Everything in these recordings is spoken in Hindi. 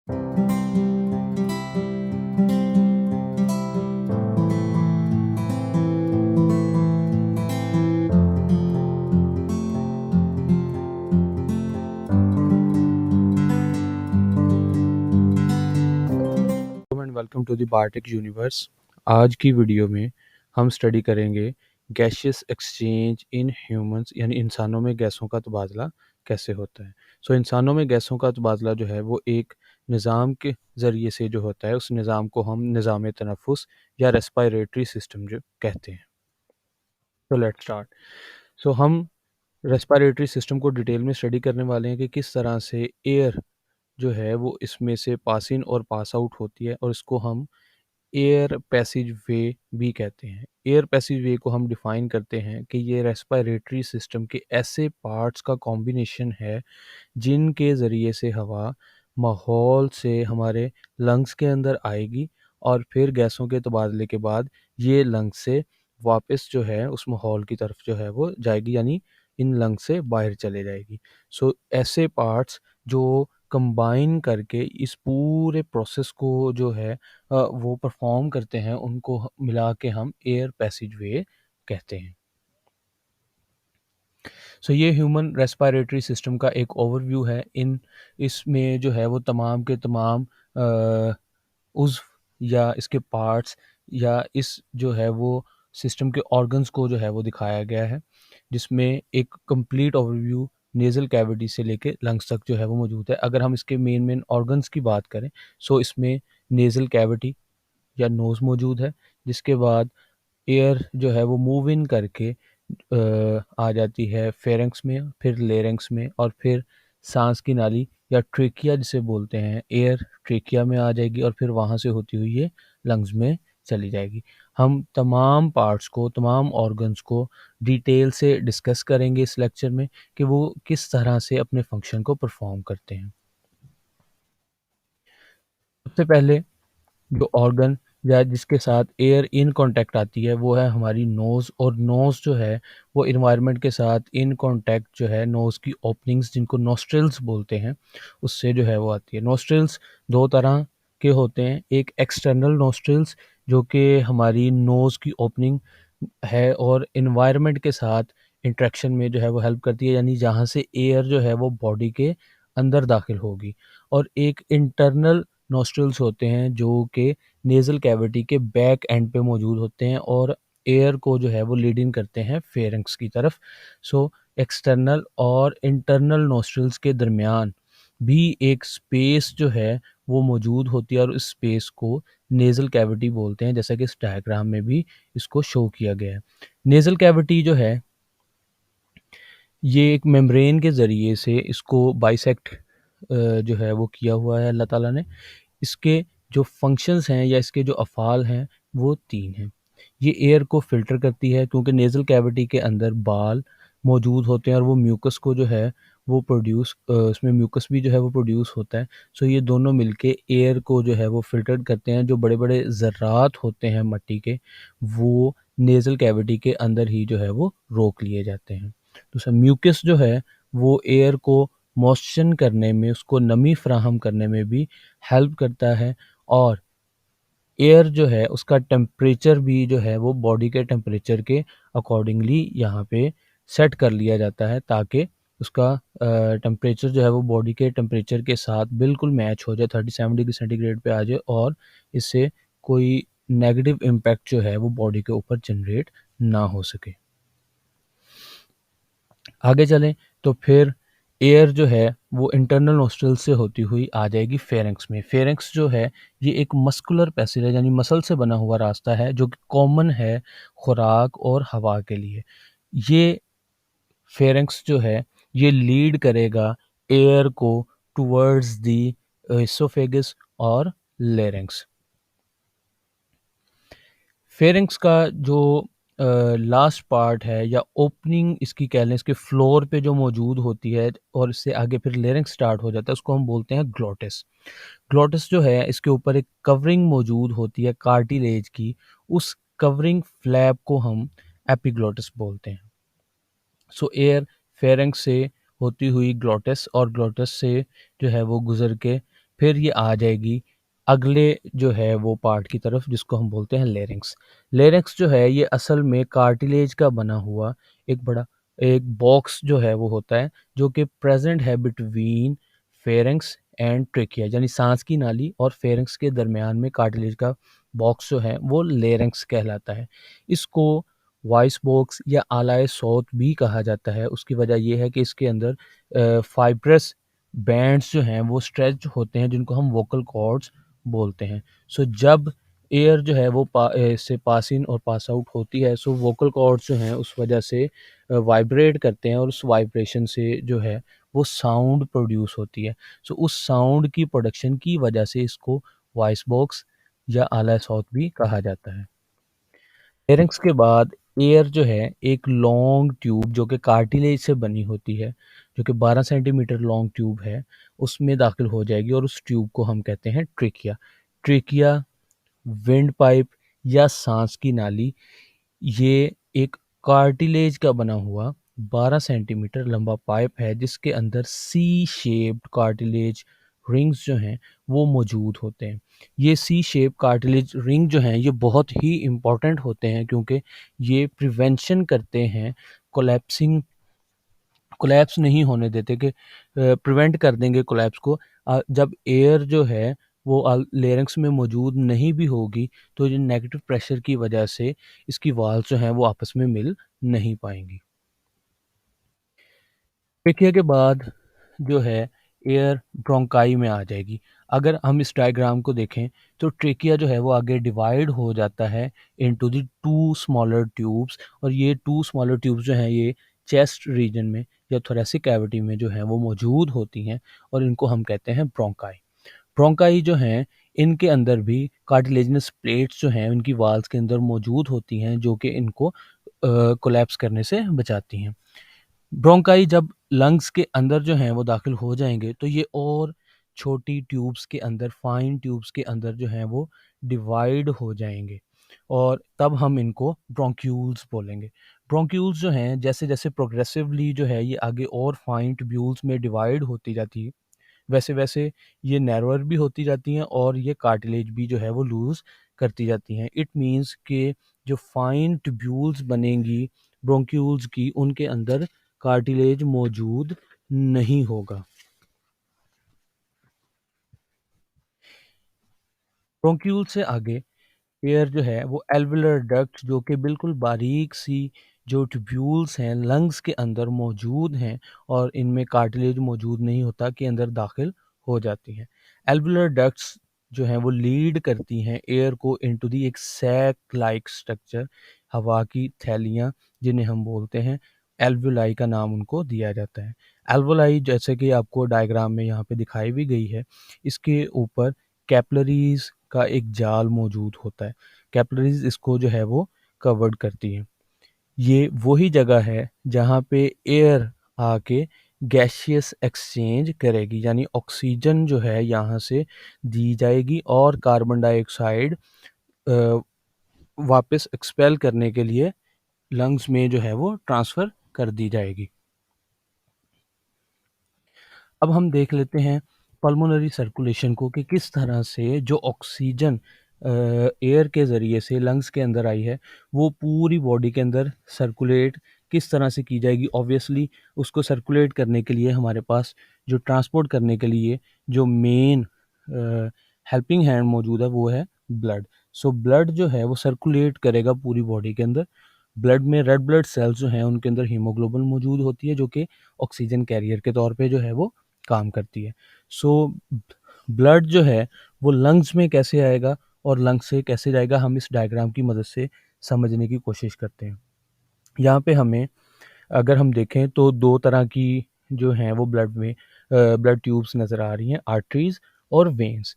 And welcome to the biotech universe. आज की वीडियो में हम स्टडी करेंगे गैसियस एक्सचेंज इन ह्यूमंस, यानी इंसानों में गैसों का तबादला कैसे होता है। इंसानों में गैसों का तबादला जो है वो एक निज़ाम के ज़रिए से जो होता है, उस निज़ाम को हम निज़ाम तनफ़ुस या रेस्पिरेटरी सिस्टम जो कहते हैं। Let's start. हम रेस्पिरेटरी सिस्टम को डिटेल में स्टडी करने वाले हैं कि किस तरह से एयर जो है वो इसमें से पास इन और पास आउट होती है, और इसको हम एयर पैसेज वे भी कहते हैं। एयर पैसेज वे को हम डिफाइन करते हैं कि ये रेस्पिरेटरी सिस्टम के ऐसे पार्ट्स का कॉम्बिनेशन है जिनके ज़रिए से हवा माहौल से हमारे लंग्स के अंदर आएगी, और फिर गैसों के तबादले के बाद ये लंग्स से वापस जो है उस माहौल की तरफ जो है वो जाएगी, यानी इन लंग्स से बाहर चले जाएगी। ऐसे पार्ट्स जो कंबाइन करके इस पूरे प्रोसेस को जो है वो परफॉर्म करते हैं, उनको मिला के हम एयर पैसेज वे कहते हैं। ये ह्यूमन रेस्पिरेटरी सिस्टम का एक ओवरव्यू है। इसमें जो है वो तमाम के तमाम उज़्व या इसके पार्ट्स या इस जो है वो सिस्टम के ऑर्गन्स को जो है वो दिखाया गया है, जिसमें एक कंप्लीट ओवरव्यू नेज़ल कैविटी से लेके लंग्स तक जो है वो मौजूद है। अगर हम इसके मेन ऑर्गन्स की बात करें, इसमें नेज़ल कैविटी या नोज़ मौजूद है, जिसके बाद एयर जो है वो मूव इन करके आ जाती है फेरेंक्स में, फिर लेरेंक्स में, और फिर सांस की नाली या ट्रेकिया जिसे बोलते हैं, एयर ट्रेकिया में आ जाएगी, और फिर वहाँ से होती हुई ये लंग्स में चली जाएगी। हम तमाम पार्ट्स को, तमाम ऑर्गन्स को डिटेल से डिस्कस करेंगे इस लेक्चर में कि वो किस तरह से अपने फंक्शन को परफॉर्म करते हैं। सबसे पहले जो ऑर्गन या जिसके साथ एयर इन कांटेक्ट आती है वो है हमारी नोज़, और नोज़ जो है वो इन्वायरमेंट के साथ इन कांटेक्ट जो है नोज़ की ओपनिंग्स, जिनको नोस्ट्रिल्स बोलते हैं, उससे जो है वो आती है। नोस्ट्रिल्स दो तरह के होते हैं, एक एक्सटर्नल नोस्ट्रिल्स जो कि हमारी नोज़ की ओपनिंग है और इन्वायरमेंट के साथ इंटरेक्शन में जो है वो हेल्प करती है, यानी जहाँ से एयर जो है वो बॉडी के अंदर दाखिल होगी। और एक इंटरनल नोस्ट्रिल्स होते हैं जो कि नेज़ल कैविटी के बैक एंड पे मौजूद होते हैं और एयर को जो है वो लीड इन करते हैं फेरिंक्स की तरफ। एक्सटर्नल और इंटरनल नोस्ट्रिल्स के दरमियान भी एक स्पेस जो है वो मौजूद होती है, और इस स्पेस को नेज़ल कैविटी बोलते हैं, जैसा कि इस डायग्राम में भी इसको शो किया गया है। नेज़ल कैविटी जो है ये एक मेम्ब्रेन के ज़रिए से इसको बाइसेक्ट जो है वो किया हुआ है अल्लाह ताला ने। इसके जो फंक्शंस हैं या इसके जो अफ़ाल हैं वो 3 हैं। ये एयर को फ़िल्टर करती है, क्योंकि नेज़ल कैविटी के अंदर बाल मौजूद होते हैं और वो म्यूकस को जो है वो उसमें म्यूकस भी जो है वो प्रोड्यूस होता है। ये दोनों मिलके एयर को जो है वो फ़िल्टर करते हैं। जो बड़े-बड़े ज़र्रात होते हैं मट्टी के, वो नेज़ल कैविटी के अंदर ही जो है वो रोक लिए जाते हैं। दूसरा, म्यूकस जो है वो एयर को मॉइस्चन करने में, उसको नमी फ़राहम करने में भी हेल्प करता है, और एयर जो है उसका टेम्परेचर भी जो है वो बॉडी के टेम्परेचर के अकॉर्डिंगली यहाँ पे सेट कर लिया जाता है, ताकि उसका टेम्परेचर जो है वो बॉडी के टेम्परेचर के साथ बिल्कुल मैच हो जाए, 37 डिग्री सेंटीग्रेड पे आ जाए, और इससे कोई नेगेटिव इम्पैक्ट जो है वो बॉडी के ऊपर जनरेट ना हो सके। आगे चलें तो फिर एयर जो है वो इंटरनल नोस्ट्रल से होती हुई आ जाएगी फेरेंक्स में। फेरेंक्स जो है ये एक मस्कुलर पैसेज है, यानी मसल से बना हुआ रास्ता है जो कि कॉमन है खुराक और हवा के लिए। ये फेरेंक्स जो है ये लीड करेगा एयर को टुवर्ड्स द एसोफेगस और लेरिंक्स। फेरिंक्स का जो लास्ट पार्ट है या ओपनिंग इसकी कह लें, इसके फ्लोर पे जो मौजूद होती है और इससे आगे फिर लेरिंक्स स्टार्ट हो जाता है, उसको हम बोलते हैं ग्लोटिस। ग्लोटिस जो है इसके ऊपर एक कवरिंग मौजूद होती है कार्टिलेज की, उस कवरिंग फ्लैप को हम एपिग्लोटिस बोलते हैं। एयर फेरिंक्स से होती हुई ग्लोटिस, और ग्लोटिस से जो है वो गुजर के फिर ये आ जाएगी अगले जो है वो पार्ट की तरफ जिसको हम बोलते हैं लेरिंक्स। लेरिंक्स जो है ये असल में कार्टिलेज का बना हुआ एक बड़ा एक बॉक्स जो है वो होता है, जो कि प्रेजेंट है बिटवीन फेरिंक्स एंड ट्रेकिया, यानी सांस की नाली और फेरिंक्स के दरमियान में कार्टिलेज का बॉक्स जो है वो लेरिंक्स कहलाता है। इसको वॉइस बॉक्स या आलाए सौत भी कहा जाता है। उसकी वजह ये है कि इसके अंदर फाइब्रस बैंड्स जो हैं वो स्ट्रेच होते हैं, जिनको हम वोकल कॉर्ड्स बोलते हैं। सो जब एयर जो है वो इससे पास इन और पास आउट होती है, सो वोकल कॉर्ड्स जो हैं उस वजह से वाइब्रेट करते हैं और उस वाइब्रेशन से जो है वो साउंड प्रोड्यूस होती है। सो उस साउंड की प्रोडक्शन की वजह से इसको वॉइस बॉक्स या आला सौत भी कहा जाता है। फेरिंक्स के बाद एयर जो है एक लॉन्ग ट्यूब जो कि कार्टिलेज से बनी होती है, जो कि 12 सेंटीमीटर लॉन्ग ट्यूब है, उसमें दाखिल हो जाएगी और उस ट्यूब को हम कहते हैं ट्रेकिया। ट्रेकिया, विंड पाइप या सांस की नाली, ये एक कार्टिलेज का बना हुआ 12 सेंटीमीटर लंबा पाइप है जिसके अंदर सी शेप्ड कार्टिलेज रिंग्स जो हैं वो मौजूद होते हैं। ये सी शेप कार्टिलेज रिंग जो हैं ये बहुत ही इम्पॉर्टेंट होते हैं, क्योंकि ये प्रिवेंशन करते हैं कोलैप्सिंग, कोलैप्स नहीं होने देते कि प्रिवेंट कर देंगे कोलैप्स को। जब एयर जो है वो लेरिंक्स में मौजूद नहीं भी होगी तो ये नेगेटिव प्रेशर की वजह से इसकी वाल्स जो हैं वो आपस में मिल नहीं पाएंगी। ट्रेकिया के बाद जो है एयर ब्रोंकाई में आ जाएगी। अगर हम इस डायग्राम को देखें तो ट्रेकिया जो है वो आगे डिवाइड हो जाता है into the two smaller tubes, और ये टू स्मॉलर ट्यूब्स जो हैं ये चेस्ट रीजन में या थोरेसिक कैविटी में जो है वो मौजूद होती हैं, और इनको हम कहते हैं ब्रोंकाई। ब्रोंकाई जो हैं इनके अंदर भी कार्टिलेजिनस प्लेट्स जो हैं उनकी वाल्स के अंदर मौजूद होती हैं, जो कि इनको कोलैप्स करने से बचाती हैं। ब्रोंकाई जब लंग्स के अंदर जो हैं वो दाखिल हो जाएंगे तो ये और छोटी ट्यूब्स के अंदर, फाइन ट्यूब्स के अंदर जो हैं वो डिवाइड हो जाएंगे, और तब हम इनको ब्रोंक्यूल्स बोलेंगे। ब्रोंक्यूल्स जो हैं जैसे जैसे प्रोग्रेसिवली जो है ये आगे और फाइन ट्यूब्यूल्स में डिवाइड होती जाती है, वैसे वैसे ये नैरोअर भी होती जाती हैं और ये कार्टिलेज भी जो है वो लूज़ करती जाती हैं। इट मीन्स कि जो फाइन ट्यूब्यूल्स बनेंगी ब्रोंक्यूल्स की, उनके अंदर कार्टिलेज मौजूद नहीं होगा। ब्रोंक्यूल से आगे एयर जो है वो एल्वुलर डक्ट, जो कि बिल्कुल बारीक सी जो ट्यूब्यूल्स हैं लंग्स के अंदर मौजूद हैं और इनमें कार्टिलेज मौजूद नहीं होता, के अंदर दाखिल हो जाती हैं। एल्वुलर डक्ट्स जो हैं वो लीड करती हैं एयर को इनटू दी एक सैक लाइक स्ट्रक्चर, हवा की थैलियाँ जिन्हें हम बोलते हैं, एल्वुलाई का नाम उनको दिया जाता है। एल्वुलाई जैसे कि आपको डायग्राम में यहाँ पे दिखाई भी गई है, इसके ऊपर कैपिलरीज का एक जाल मौजूद होता है। कैपिलरीज इसको जो है वो कवर्ड करती हैं। ये वही जगह है जहाँ पे एयर आके गैसियस एक्सचेंज करेगी, यानी ऑक्सीजन जो है यहाँ से दी जाएगी और कार्बन डाइऑक्साइड वापस एक्सपेल करने के लिए लंग्स में जो है वो ट्रांसफ़र कर दी जाएगी। अब हम देख लेते हैं पल्मोनरी सर्कुलेशन को, कि किस तरह से जो ऑक्सीजन एयर के ज़रिए से लंग्स के अंदर आई है वो पूरी बॉडी के अंदर सर्कुलेट किस तरह से की जाएगी। ऑब्वियसली उसको सर्कुलेट करने के लिए हमारे पास जो ट्रांसपोर्ट करने के लिए जो मेन हेल्पिंग हैंड मौजूद है वो है ब्लड। सो ब्लड जो है वो सर्कुलेट करेगा पूरी बॉडी के अंदर। ब्लड में रेड ब्लड सेल्स जो हैं उनके अंदर हीमोग्लोबिन मौजूद होती है, जो कि ऑक्सीजन कैरियर के तौर पे जो है वो काम करती है। सो ब्लड जो है वो लंग्स में कैसे आएगा और लंग्स से कैसे जाएगा, हम इस डायग्राम की मदद से समझने की कोशिश करते हैं। यहाँ पे हमें अगर हम देखें तो दो तरह की जो हैं वो ब्लड में ब्लड ट्यूब्स नज़र आ रही हैं, आर्टरीज और वेन्स।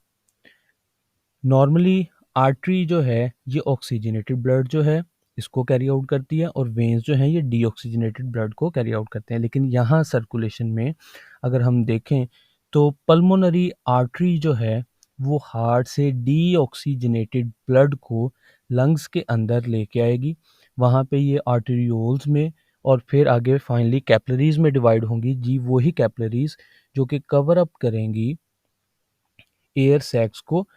नॉर्मली आर्टरी जो है ये ऑक्सीजनेटेड ब्लड जो है इसको कैरी आउट करती है, और वेन्स जो हैं ये डीऑक्सीजनेटेड ब्लड को कैरी आउट करते हैं। लेकिन यहाँ सर्कुलेशन में अगर हम देखें तो पल्मोनरी आर्टरी जो है वो हार्ट से डीऑक्सीजनेटेड ब्लड को लंग्स के अंदर लेके आएगी। वहाँ पे ये आर्टेरियोल्स में और फिर आगे फाइनली कैपिलरीज में डिवाइड होंगी। जी वही कैपिलरीज जो कि कवर अप करेंगी एयर सैक्स को,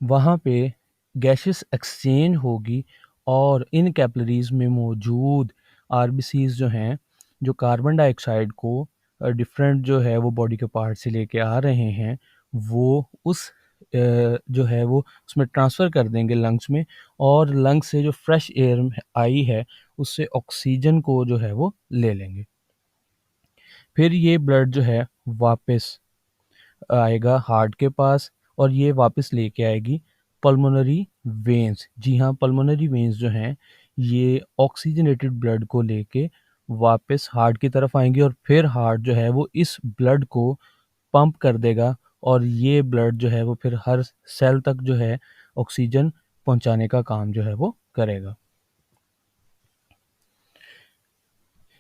वहाँ पे गैसियस एक्सचेंज होगी और इन कैपिलरीज़ में मौजूद आरबीसीज़ जो हैं, जो कार्बन डाइऑक्साइड को डिफरेंट जो है वो बॉडी के पार्ट से लेके आ रहे हैं, वो उस जो है वो उसमें ट्रांसफ़र कर देंगे लंग्स में, और लंग्स से जो फ्रेश एयर आई है, उससे ऑक्सीजन को जो है वो ले लेंगे। फिर ये ब्लड जो है वापस आएगा हार्ट के पास, और ये वापस लेके आएगी पल्मोनरी वेन्स। जी हाँ, पल्मोनरी वेन्स जो हैं, ये ऑक्सीजनेटेड ब्लड को लेके वापस हार्ट की तरफ आएंगी, और फिर हार्ट जो है वो इस ब्लड को पंप कर देगा, और ये ब्लड जो है वो फिर हर सेल तक जो है ऑक्सीजन पहुंचाने का काम जो है वो करेगा।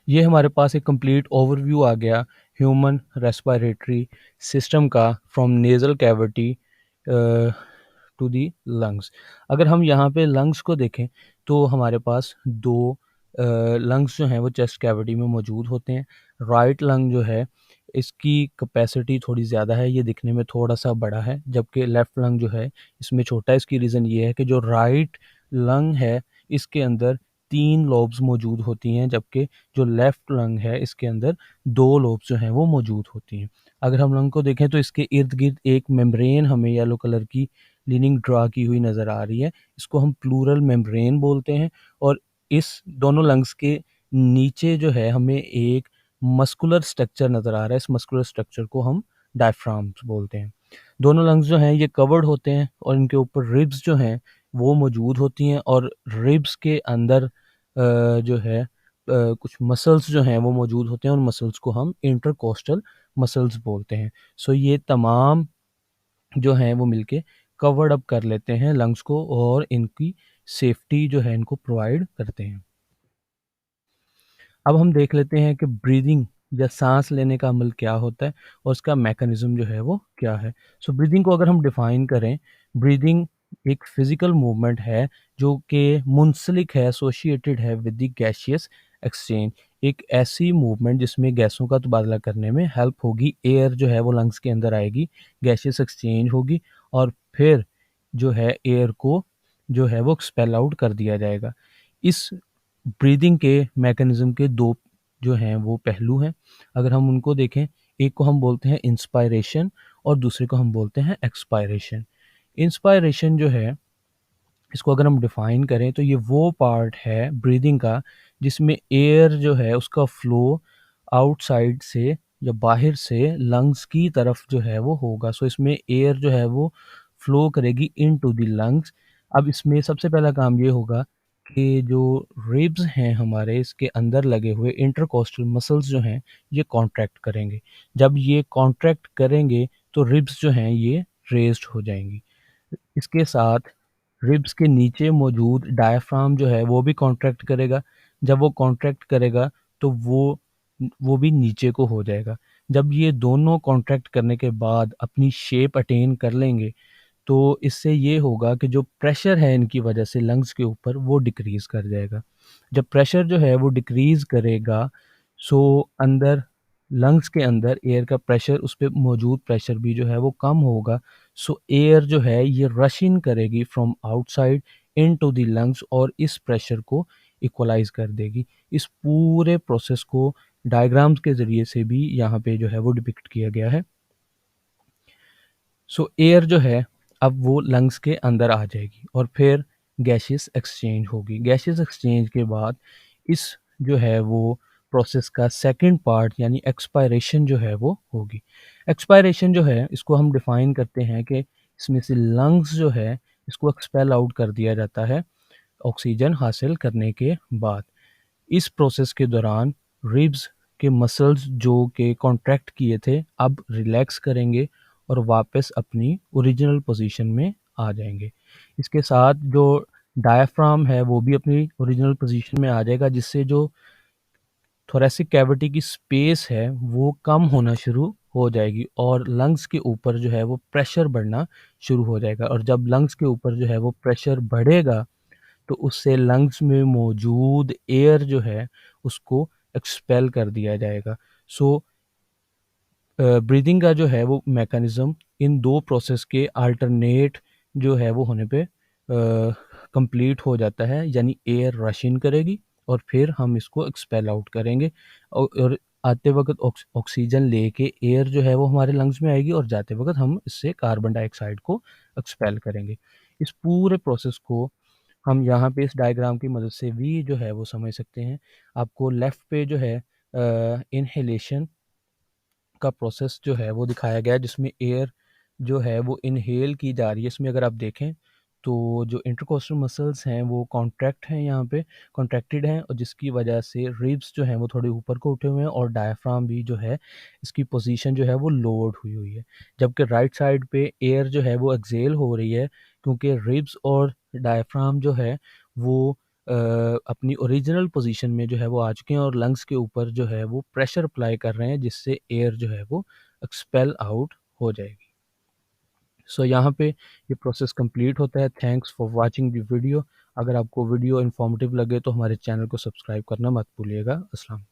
ये हमारे पास एक कंप्लीट ओवरव्यू आ गया ह्यूमन रेस्पिरेटरी सिस्टम का, from nasal cavity to the lungs. अगर हम यहाँ पे लंग्स को देखें तो हमारे पास दो लंग्स जो हैं वो चेस्ट कैविटी में मौजूद होते हैं। राइट लंग जो है, इसकी कैपेसिटी थोड़ी ज़्यादा है, ये दिखने में थोड़ा सा बड़ा है, जबकि लेफ़्ट लंग जो है इसमें छोटा है। इसकी रीज़न ये है कि जो राइट लंग है इसके अंदर 3 लोब्स मौजूद होती हैं, जबकि जो लेफ़्ट लंग है इसके अंदर 2 लोब्स जो हैं वो मौजूद होती हैं। अगर हम लंग को देखें तो इसके इर्द-गिर्द एक मेम्ब्रेन हमें येलो कलर की लीनिंग ड्रा की हुई नज़र आ रही है। इसको हम प्लूरल मेम्ब्रेन बोलते हैं, और इस दोनों लंग्स के नीचे जो है हमें एक मस्कुलर स्ट्रक्चर नज़र आ रहा है। इस मस्कुलर स्ट्रक्चर को हम डायफ्राम्स बोलते हैं। दोनों लंग्स जो हैं ये कवर्ड होते हैं, और इनके ऊपर रिब्स जो हैं वो मौजूद होती हैं, और रिब्स के अंदर जो है कुछ मसल्स जो हैं वो मौजूद होते हैं, उन मसल्स को हम इंटरकोस्टल मसल्स बोलते हैं। सो ये तमाम जो हैं वो मिलके कवर्ड अप कर लेते हैं लंग्स को, और इनकी सेफ्टी जो है इनको प्रोवाइड करते हैं। अब हम देख लेते हैं कि ब्रीदिंग या सांस लेने का अमल क्या होता है, और उसका मैकेनिज्म जो है वो क्या है। सो ब्रीदिंग को अगर हम डिफाइन करें, ब्रीदिंग एक फिजिकल मूवमेंट है जो कि मुंसलिक है, एसोसिएटेड है विद द गैसियस एक्सचेंज। एक ऐसी मूवमेंट जिसमें गैसों का तबादला करने में हेल्प होगी। एयर जो है वो लंग्स के अंदर आएगी, गैसियस एक्सचेंज होगी, और फिर जो है एयर को जो है वो एक्सपेल आउट कर दिया जाएगा। इस ब्रीदिंग के मैकेनिज्म के 2 जो हैं वो पहलू हैं। अगर हम उनको देखें, एक को हम बोलते हैं इंस्पायरेशन, और दूसरे को हम बोलते हैं एक्सपायरेशन। इंस्पायरेशन जो है, इसको अगर हम डिफाइन करें तो ये वो पार्ट है ब्रीदिंग का जिसमें एयर जो है उसका फ्लो आउटसाइड से या बाहर से लंग्स की तरफ जो है वो होगा। सो इसमें एयर जो है वो फ्लो करेगी इनटू द लंग्स। अब इसमें सबसे पहला काम ये होगा कि जो रिब्स हैं हमारे, इसके अंदर लगे हुए इंटरकोस्टल मसल्स जो हैं ये कॉन्ट्रैक्ट करेंगे। जब ये कॉन्ट्रैक्ट करेंगे तो रिब्स जो हैं ये रेज्ड हो जाएंगी। इसके साथ रिब्स के नीचे मौजूद डायफ्राम जो है वो भी कॉन्ट्रैक्ट करेगा। जब वो कॉन्ट्रैक्ट करेगा तो वो भी नीचे को हो जाएगा। जब ये दोनों कॉन्ट्रैक्ट करने के बाद अपनी शेप अटेन कर लेंगे, तो इससे ये होगा कि जो प्रेशर है इनकी वजह से लंग्स के ऊपर वो डिक्रीज़ कर जाएगा। जब प्रेशर जो है वो डिक्रीज़ करेगा, सो अंदर लंग्स के अंदर एयर का प्रेशर, उस पे मौजूद प्रेशर भी जो है वो कम होगा। सो एयर जो है ये रश इन करेगी from outside into the lungs, और इस प्रेशर को इक्वलाइज़ कर देगी। इस पूरे प्रोसेस को डायग्राम्स के ज़रिए से भी यहाँ पे जो है वो डिपिक्ट किया गया है। सो एयर जो है अब वो लंग्स के अंदर आ जाएगी, और फिर गैसियस एक्सचेंज होगी। गैसियस एक्सचेंज के बाद इस जो है वो प्रोसेस का सेकंड पार्ट यानी एक्सपायरेशन जो है वो होगी। एक्सपायरेशन जो है इसको हम डिफाइन करते हैं कि इसमें से लंग्स जो है इसको एक्सपेल आउट कर दिया जाता है ऑक्सीजन हासिल करने के बाद। इस प्रोसेस के दौरान रिब्स के मसल्स जो कि कॉन्ट्रैक्ट किए थे अब रिलैक्स करेंगे और वापस अपनी ओरिजिनल पोजीशन में आ जाएंगे। इसके साथ जो डायफ्राम है वो भी अपनी ओरिजिनल पोजीशन में आ जाएगा, जिससे जो थोरेसिक कैविटी की स्पेस है वो कम होना शुरू हो जाएगी, और लंग्स के ऊपर जो है वो प्रेशर बढ़ना शुरू हो जाएगा। और जब लंग्स के ऊपर जो है वो प्रेशर बढ़ेगा, तो उससे लंग्स में मौजूद एयर जो है उसको एक्सपेल कर दिया जाएगा। सो ब्रीदिंग का जो है वो मैकेनिज़्म इन 2 प्रोसेस के अल्टरनेट जो है वो होने पे कंप्लीट हो जाता है, यानी एयर रश इन करेगी और फिर हम इसको एक्सपेल आउट करेंगे और आते वक़्त ऑक्सीजन लेके एयर जो है वो हमारे लंग्स में आएगी और जाते वक़्त हम इससे कार्बन डाइऑक्साइड को एक्सपेल करेंगे। इस पूरे प्रोसेस को हम यहाँ पे इस डायग्राम की मदद से भी जो है वो समझ सकते हैं। आपको लेफ़्ट पे जो है इन्हेलेशन का प्रोसेस जो है वो दिखाया गया है, जिसमें एयर जो है वो इनहेल की जा रही है। इसमें अगर आप देखें तो जो इंटरकोस्टल मसल्स हैं वो कॉन्ट्रैक्ट हैं, यहाँ पे कॉन्ट्रैक्टेड हैं और जिसकी वजह से रिब्स जो हैं वो थोड़े ऊपर को उठे हुए हैं और डायफ्राम भी जो है इसकी पोजीशन जो है वो लोअर्ड हुई हुई है। जबकि राइट साइड पे एयर जो है वो एक्सहेल हो रही है, क्योंकि रिब्स और डायफ्राम जो है वो अपनी ओरिजिनल पोजीशन में जो है वो आ चुके हैं और लंग्स के ऊपर जो है वो प्रेशर अप्लाई कर रहे हैं, जिससे एयर जो है वो एक्सपेल आउट हो जाएगी। सो यहाँ पे ये प्रोसेस कंप्लीट होता है। Thanks for watching the video. अगर आपको वीडियो इन्फॉर्मेटिव लगे तो हमारे चैनल को सब्सक्राइब करना मत भूलिएगा। अस्सलाम।